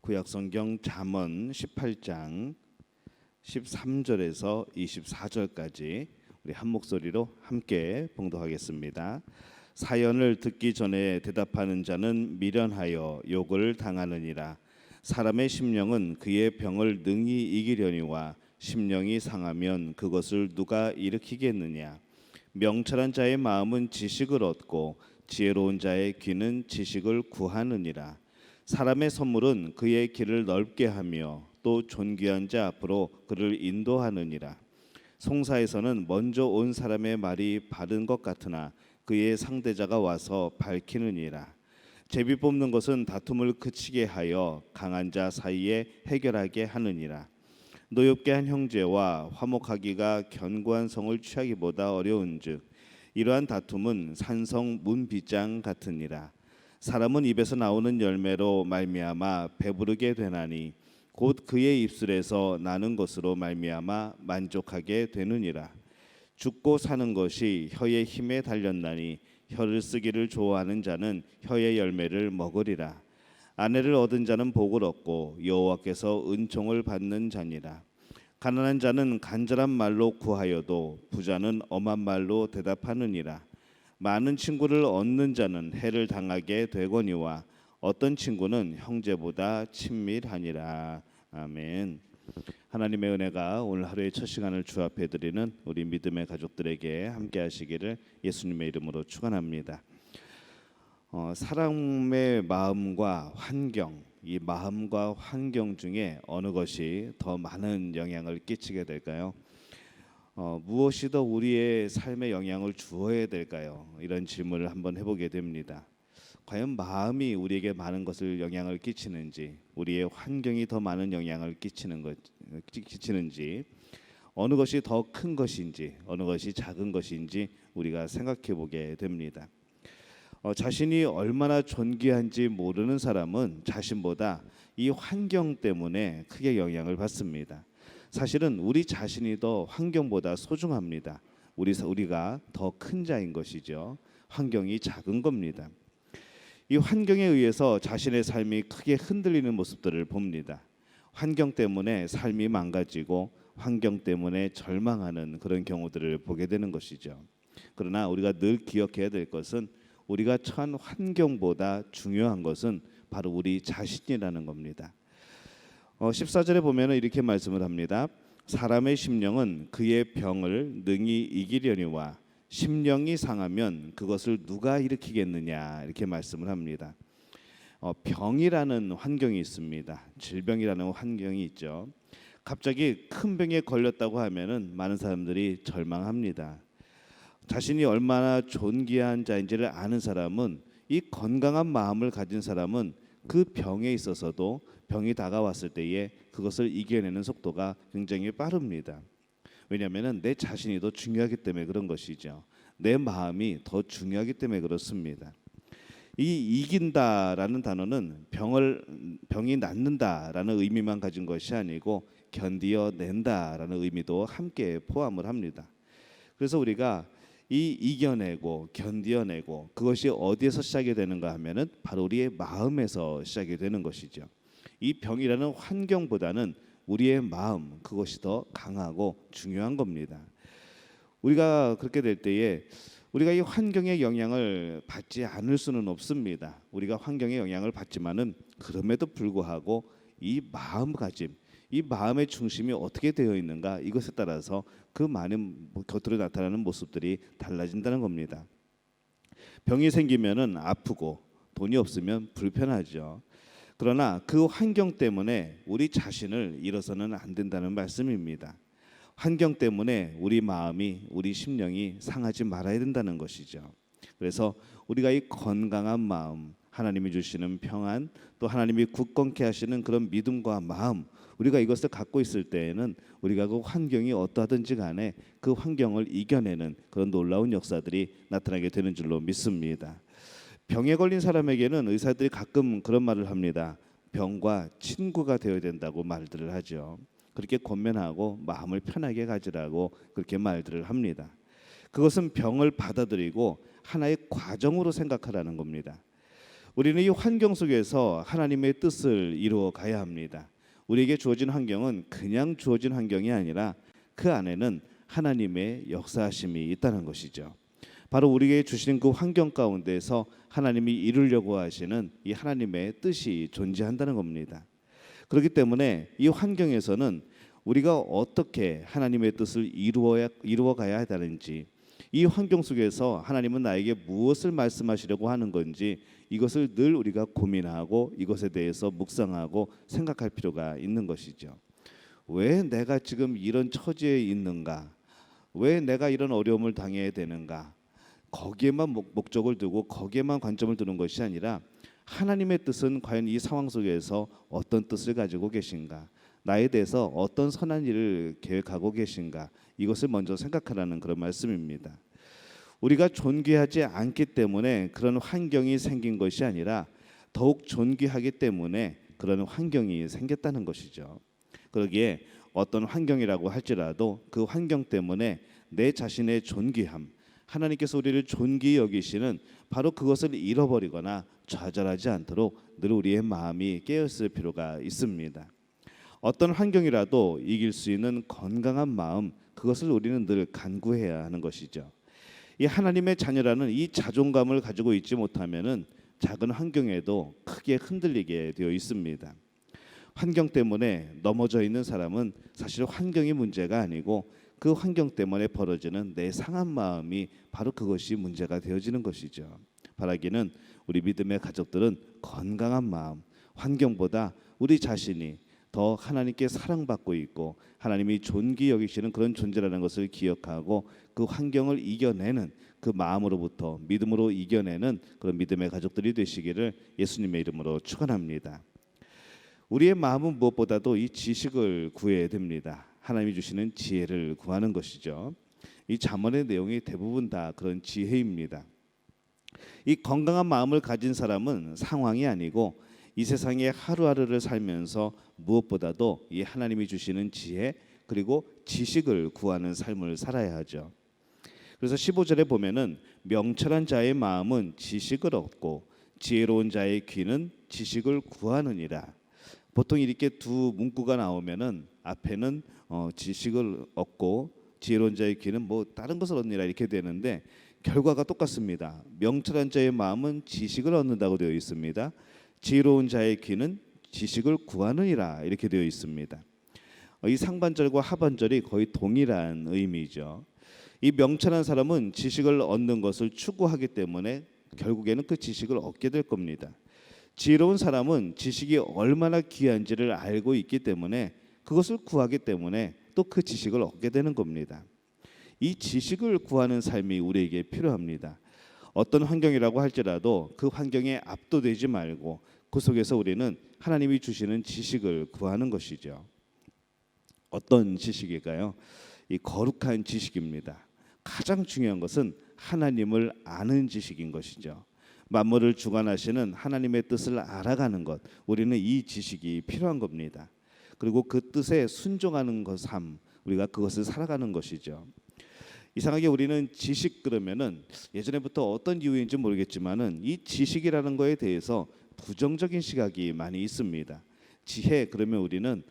구약성경 잠언 18장 13절에서 24절까지 우리 한 목소리로 함께 봉독하겠습니다. 사연을 듣기 전에 대답하는 자는 미련하여 욕을 당하느니라. 사람의 심령은 그의 병을 능히 이기려니와 심령이 상하면 그것을 누가 일으키겠느냐. 명철한 자의 마음은 지식을 얻고 지혜로운 자의 귀는 지식을 구하느니라. 사람의 선물은 그의 길을 넓게 하며 또 존귀한 자 앞으로 그를 인도하느니라. 송사에서는 먼저 온 사람의 말이 바른 것 같으나 그의 상대자가 와서 밝히느니라. 제비 뽑는 것은 다툼을 그치게 하여 강한 자 사이에 해결하게 하느니라. 노엽게 한 형제와 화목하기가 견고한 성을 취하기보다 어려운즉 이러한 다툼은 산성 문빗장 같으니라. 사람은 입에서 나오는 열매로 말미암아 배부르게 되나니 곧 그의 입술에서 나는 것으로 말미암아 만족하게 되느니라. 죽고 사는 것이 혀의 힘에 달렸나니 혀를 쓰기를 좋아하는 자는 혀의 열매를 먹으리라. 아내를 얻은 자는 복을 얻고 여호와께서 은총을 받는 자니라. 가난한 자는 간절한 말로 구하여도 부자는 엄한 말로 대답하느니라. 많은 친구를 얻는 자는 해를 당하게 되거니와 어떤 친구는 형제보다 친밀하니라. 아멘. 하나님의 은혜가 오늘 하루의 첫 시간을 주 앞에 드리는 우리 믿음의 가족들에게 함께 하시기를 예수님의 이름으로 축원합니다. 사람의 마음과 환경, 이 마음과 환경 중에 어느 것이 더 많은 영향을 끼치게 될까요? 무엇이 더 우리의 삶에 영향을 주어야 될까요? 이런 질문을 한번 해보게 됩니다. 과연 마음이 우리에게 많은 것을 영향을 끼치는지, 우리의 환경이 더 많은 영향을 끼치는지, 어느 것이 더 큰 것인지, 어느 것이 작은 것인지 우리가 생각해 보게 됩니다. 자신이 얼마나 존귀한지 모르는 사람은 자신보다 이 환경 때문에 크게 영향을 받습니다. 사실은 우리 자신이 더 환경보다 소중합니다. 우리가 더 큰 자인 것이죠. 환경이 작은 겁니다. 이 환경에 의해서 자신의 삶이 크게 흔들리는 모습들을 봅니다. 환경 때문에 삶이 망가지고 환경 때문에 절망하는 그런 경우들을 보게 되는 것이죠. 그러나 우리가 늘 기억해야 될 것은 우리가 처한 환경보다 중요한 것은 바로 우리 자신이라는 겁니다. 14절에 보면 이렇게 말씀을 합니다. 사람의 심령은 그의 병을 능히 이기려니와 심령이 상하면 그것을 누가 일으키겠느냐, 이렇게 말씀을 합니다. 병이라는 환경이 있습니다. 질병이라는 환경이 있죠. 갑자기 큰 병에 걸렸다고 하면은 많은 사람들이 절망합니다. 자신이 얼마나 존귀한 자인지를 아는 사람은, 이 건강한 마음을 가진 사람은 그 병에 있어서도 병이 다가왔을 때에 그것을 이겨내는 속도가 굉장히 빠릅니다. 왜냐하면 내 자신이 더 중요하기 때문에 그런 것이죠. 내 마음이 더 중요하기 때문에 그렇습니다. 이 이긴다라는 단어는 병이 낫는다라는 의미만 가진 것이 아니고 견디어낸다라는 의미도 함께 포함을 합니다. 그래서 우리가 이 이겨내고 견디어내고 그것이 어디에서 시작이 되는가 하면은 바로 우리의 마음에서 시작이 되는 것이죠. 이 병이라는 환경보다는 우리의 마음, 그것이 더 강하고 중요한 겁니다. 우리가 그렇게 될 때에 우리가 이 환경의 영향을 받지 않을 수는 없습니다. 우리가 환경의 영향을 받지만은 그럼에도 불구하고 이 마음가짐, 이 마음의 중심이 어떻게 되어 있는가, 이것에 따라서 그 많은 겉으로 나타나는 모습들이 달라진다는 겁니다. 병이 생기면은 아프고 돈이 없으면 불편하죠. 그러나 그 환경 때문에 우리 자신을 잃어서는 안 된다는 말씀입니다. 환경 때문에 우리 마음이, 우리 심령이 상하지 말아야 된다는 것이죠. 그래서 우리가 이 건강한 마음, 하나님이 주시는 평안, 또 하나님이 굳건케 하시는 그런 믿음과 마음, 우리가 이것을 갖고 있을 때에는 우리가 그 환경이 어떠하든지 간에 그 환경을 이겨내는 그런 놀라운 역사들이 나타나게 되는 줄로 믿습니다. 병에 걸린 사람에게는 의사들이 가끔 그런 말을 합니다. 병과 친구가 되어야 된다고 말들을 하죠. 그렇게 권면하고 마음을 편하게 가지라고 그렇게 말들을 합니다. 그것은 병을 받아들이고 하나의 과정으로 생각하라는 겁니다. 우리는 이 환경 속에서 하나님의 뜻을 이루어 가야 합니다. 우리에게 주어진 환경은 그냥 주어진 환경이 아니라 그 안에는 하나님의 역사하심이 있다는 것이죠. 바로 우리에게 주신 그 환경 가운데서 하나님이 이루려고 하시는 이 하나님의 뜻이 존재한다는 겁니다. 그렇기 때문에 이 환경에서는 우리가 어떻게 하나님의 뜻을 이루어 가야 하는지, 이 환경 속에서 하나님은 나에게 무엇을 말씀하시려고 하는 건지 이것을 늘 우리가 고민하고 이것에 대해서 묵상하고 생각할 필요가 있는 것이죠. 왜 내가 지금 이런 처지에 있는가? 왜 내가 이런 어려움을 당해야 되는가? 거기에만 목적을 두고 거기에만 관점을 두는 것이 아니라 하나님의 뜻은 과연 이 상황 속에서 어떤 뜻을 가지고 계신가? 나에 대해서 어떤 선한 일을 계획하고 계신가? 이것을 먼저 생각하라는 그런 말씀입니다. 우리가 존귀하지 않기 때문에 그런 환경이 생긴 것이 아니라 더욱 존귀하기 때문에 그런 환경이 생겼다는 것이죠. 그러기에 어떤 환경이라고 할지라도 그 환경 때문에 내 자신의 존귀함, 하나님께서 우리를 존귀히 여기시는 바로 그것을 잃어버리거나 좌절하지 않도록 늘 우리의 마음이 깨어있을 필요가 있습니다. 어떤 환경이라도 이길 수 있는 건강한 마음, 그것을 우리는 늘 간구해야 하는 것이죠. 이 하나님의 자녀라는 이 자존감을 가지고 있지 못하면은 작은 환경에도 크게 흔들리게 되어 있습니다. 환경 때문에 넘어져 있는 사람은 사실 환경이 문제가 아니고 그 환경 때문에 벌어지는 내 상한 마음이 바로 그것이 문제가 되어지는 것이죠. 바라기는 우리 믿음의 가족들은 건강한 마음, 환경보다 우리 자신이 더 하나님께 사랑받고 있고 하나님이 존귀 여기시는 그런 존재라는 것을 기억하고 그 환경을 이겨내는 그 마음으로부터 믿음으로 이겨내는 그런 믿음의 가족들이 되시기를 예수님의 이름으로 축원합니다. 우리의 마음은 무엇보다도 이 지식을 구해야 됩니다. 하나님이 주시는 지혜를 구하는 것이죠. 이 잠언의 내용이 대부분 다 그런 지혜입니다. 이 건강한 마음을 가진 사람은 상황이 아니고 이 세상의 하루하루를 살면서 무엇보다도 이 하나님이 주시는 지혜 그리고 지식을 구하는 삶을 살아야 하죠. 그래서 15절에 보면은 명철한 자의 마음은 지식을 얻고 지혜로운 자의 귀는 지식을 구하느니라. 보통 이렇게 두 문구가 나오면은 앞에는 지식을 얻고 지혜로운 자의 귀는 뭐 다른 것을 얻느니라 이렇게 되는데 결과가 똑같습니다. 명철한 자의 마음은 지식을 얻는다고 되어 있습니다. 지혜로운 자의 귀는 지식을 구하느니라 이렇게 되어 있습니다. 이 상반절과 하반절이 거의 동일한 의미죠. 이 명철한 사람은 지식을 얻는 것을 추구하기 때문에 결국에는 그 지식을 얻게 될 겁니다. 지혜로운 사람은 지식이 얼마나 귀한지를 알고 있기 때문에 그것을 구하기 때문에 또 그 지식을 얻게 되는 겁니다. 이 지식을 구하는 삶이 우리에게 필요합니다. 어떤 환경이라고 할지라도 그 환경에 압도되지 말고 그 속에서 우리는 하나님이 주시는 지식을 구하는 것이죠. 어떤 지식일까요? 이 거룩한 지식입니다. 가장 중요한 것은 하나님을 아는 지식인 것이죠. 만물을 주관하시는 하나님의 뜻을 알아가는 것, 우리는 이 지식이 필요한 겁니다. 그리고 그 뜻에 순종하는 것, 삶, 우리가 그것을 살아가는 것이죠. 이상하게 우리는 지식 그러면은 예전에부터 어떤 이유인지 모르겠지만은 이 지식이라는 거에 대해서 부정적인 시각이 많이 있습니다. 지혜 그러면 우리는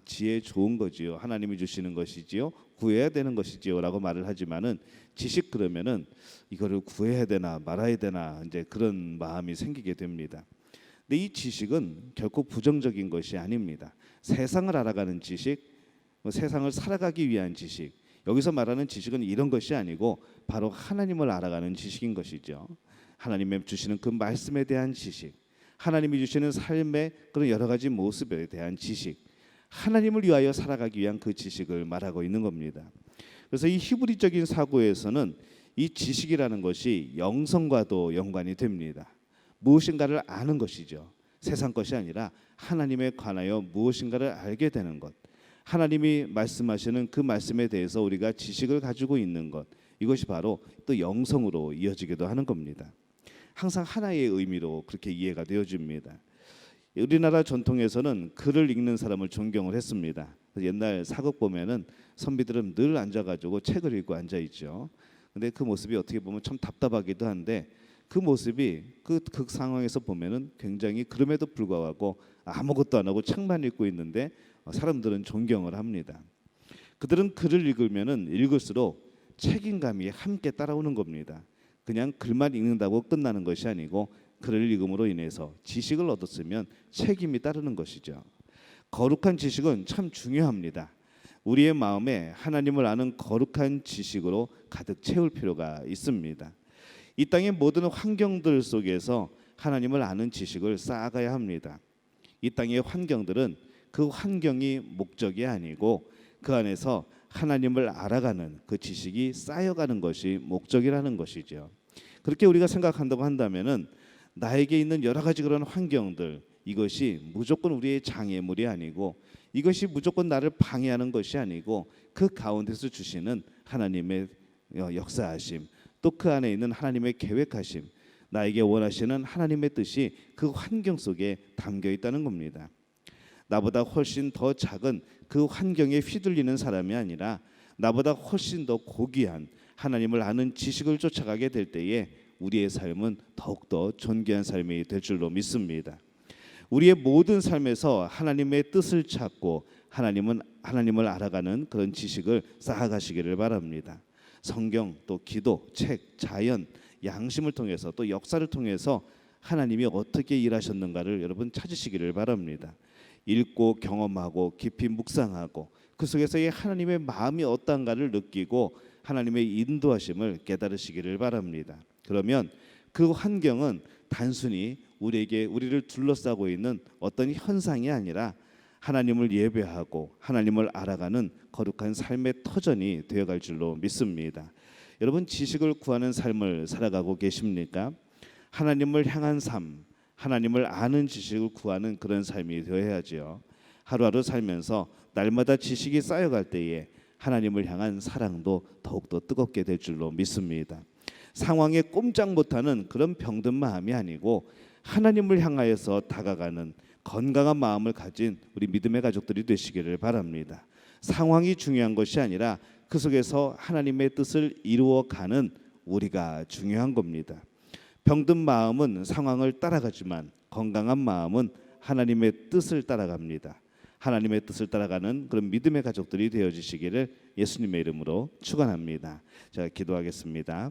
지혜 좋은 거지요. 하나님이 주시는 것이지요. 구해야 되는 것이지요라고 말을 하지만은 지식 그러면은 이거를 구해야 되나 말아야 되나 이제 그런 마음이 생기게 됩니다. 근데 이 지식은 결코 부정적인 것이 아닙니다. 세상을 알아가는 지식, 세상을 살아가기 위한 지식. 여기서 말하는 지식은 이런 것이 아니고 바로 하나님을 알아가는 지식인 것이죠. 하나님의 주시는 그 말씀에 대한 지식, 하나님이 주시는 삶의 그런 여러 가지 모습에 대한 지식, 하나님을 위하여 살아가기 위한 그 지식을 말하고 있는 겁니다. 그래서 이 히브리적인 사고에서는 이 지식이라는 것이 영성과도 연관이 됩니다. 무엇인가를 아는 것이죠. 세상 것이 아니라 하나님에 관하여 무엇인가를 알게 되는 것, 하나님이 말씀하시는 그 말씀에 대해서 우리가 지식을 가지고 있는 것, 이것이 바로 또 영성으로 이어지기도 하는 겁니다. 항상 하나의 의미로 그렇게 이해가 되어집니다. 우리나라 전통에서는 글을 읽는 사람을 존경을 했습니다. 옛날 사극 보면은 선비들은 늘 앉아가지고 책을 읽고 앉아 있죠. 근데 그 모습이 어떻게 보면 참 답답하기도 한데 그 모습이 그 상황에서 보면은 굉장히 그럼에도 불구하고 아무것도 안 하고 책만 읽고 있는데 사람들은 존경을 합니다. 그들은 글을 읽으면은 읽을수록 책임감이 함께 따라오는 겁니다. 그냥 글만 읽는다고 끝나는 것이 아니고 글을 읽음으로 인해서 지식을 얻었으면 책임이 따르는 것이죠. 거룩한 지식은 참 중요합니다. 우리의 마음에 하나님을 아는 거룩한 지식으로 가득 채울 필요가 있습니다. 이 땅의 모든 환경들 속에서 하나님을 아는 지식을 쌓아가야 합니다. 이 땅의 환경들은 그 환경이 목적이 아니고 그 안에서 하나님을 알아가는 그 지식이 쌓여가는 것이 목적이라는 것이죠. 그렇게 우리가 생각한다고 한다면은 나에게 있는 여러 가지 그런 환경들, 이것이 무조건 우리의 장애물이 아니고 이것이 무조건 나를 방해하는 것이 아니고 그 가운데서 주시는 하나님의 역사하심, 또 그 안에 있는 하나님의 계획하심, 나에게 원하시는 하나님의 뜻이 그 환경 속에 담겨 있다는 겁니다. 나보다 훨씬 더 작은 그 환경에 휘둘리는 사람이 아니라 나보다 훨씬 더 고귀한 하나님을 아는 지식을 쫓아가게 될 때에 우리의 삶은 더욱더 존귀한 삶이 될 줄로 믿습니다. 우리의 모든 삶에서 하나님의 뜻을 찾고 하나님을 알아가는 그런 지식을 쌓아가시기를 바랍니다. 성경, 또 기도, 책, 자연, 양심을 통해서 또 역사를 통해서 하나님이 어떻게 일하셨는가를 여러분 찾으시기를 바랍니다. 읽고 경험하고 깊이 묵상하고 그 속에서의 하나님의 마음이 어떤가를 느끼고 하나님의 인도하심을 깨달으시기를 바랍니다. 그러면 그 환경은 단순히 우리를 둘러싸고 있는 어떤 현상이 아니라 하나님을 예배하고 하나님을 알아가는 거룩한 삶의 터전이 되어갈 줄로 믿습니다. 여러분, 지식을 구하는 삶을 살아가고 계십니까? 하나님을 향한 삶, 하나님을 아는 지식을 구하는 그런 삶이 되어야지요. 하루하루 살면서 날마다 지식이 쌓여갈 때에 하나님을 향한 사랑도 더욱더 뜨겁게 될 줄로 믿습니다. 상황에 꼼짝 못하는 그런 병든 마음이 아니고 하나님을 향하여서 다가가는 건강한 마음을 가진 우리 믿음의 가족들이 되시기를 바랍니다. 상황이 중요한 것이 아니라 그 속에서 하나님의 뜻을 이루어가는 우리가 중요한 겁니다. 병든 마음은 상황을 따라가지만 건강한 마음은 하나님의 뜻을 따라갑니다. 하나님의 뜻을 따라가는 그런 믿음의 가족들이 되어주시기를 예수님의 이름으로 축원합니다. 자, 기도하겠습니다.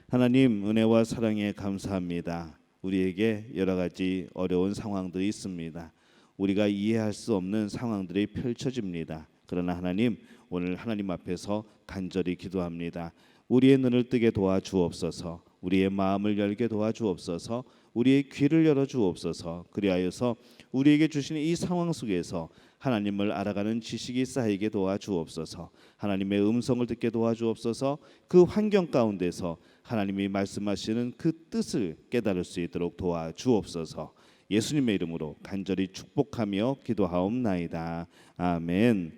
하나님, 은혜와 사랑에 감사합니다. 우리에게 여러 가지 어려운 상황들이 있습니다. 우리가 이해할 수 없는 상황들이 펼쳐집니다. 그러나 하나님, 오늘 하나님 앞에서 간절히 기도합니다. 우리의 눈을 뜨게 도와주옵소서. 우리의 마음을 열게 도와주옵소서. 우리의 귀를 열어주옵소서. 그리하여서 우리에게 주시는 이 상황 속에서 하나님을 알아가는 지식이 쌓이게 도와주옵소서. 하나님의 음성을 듣게 도와주옵소서. 그 환경 가운데서 하나님이 말씀하시는 그 뜻을 깨달을 수 있도록 도와주옵소서. 예수님의 이름으로 간절히 축복하며 기도하옵나이다. 아멘.